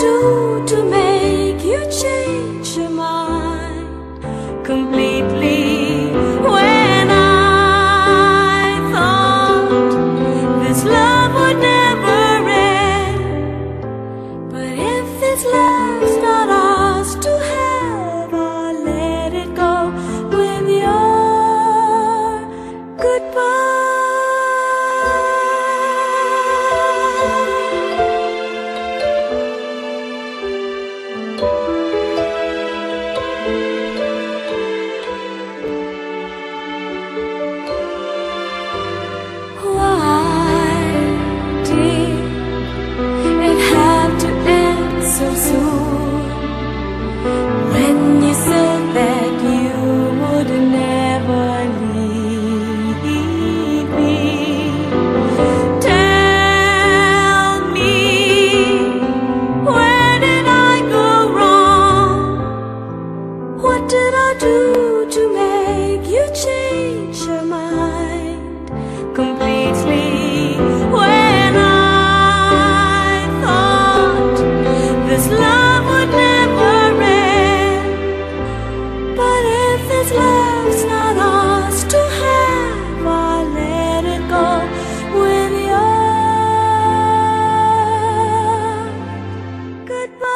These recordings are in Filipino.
do to make you change your mind completely? When I thought this love would never end, but if this love's not ours to have, I'll let it go with your goodbye. So soon, when you said that you would never leave me, tell me, where did I go wrong? What did I do to make you change your mind completely? When I thought this love would never end, but if this love's not ours to have, I'll let it go with your goodbye.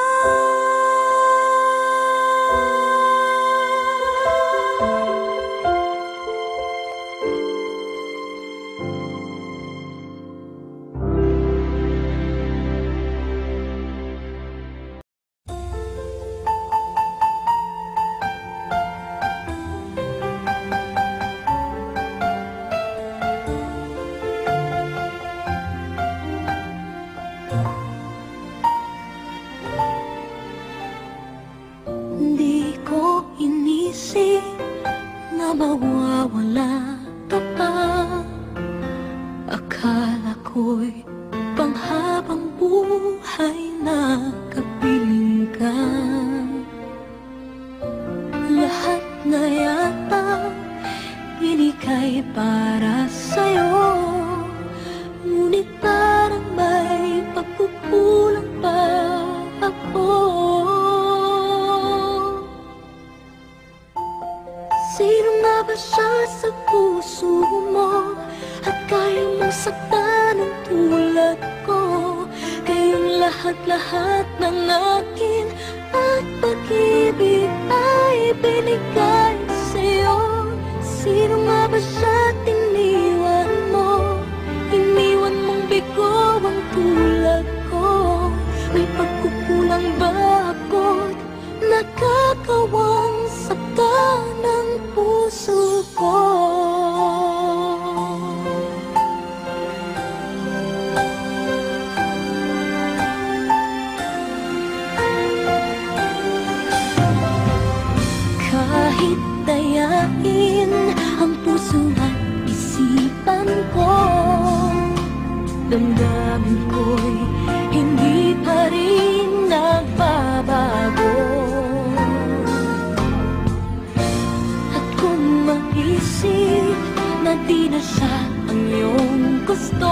Mawawala ka pa. Akala ko'y panghabang buhay na kapiling ka. Lahat na yata inika'y para sa'yo, ngunit parang may pagkukulang pa ako. Sino nga ba siya sa puso mo at kaya mong saktan ng tulad ko? Kayong lahat-lahat ng akin at pag-ibig ay binigay sa'yo. Sino nga ba siya tiniwan mo? Iniwan mong bigo ang tulad ko. May pagkukulang ba ako't nakakawang saktan ng puso ko? Kahit dayain ang puso at isipan ko, damdamin ko'y hindi pa rin nagbabago. Maisip na di na siya ang iyong gusto,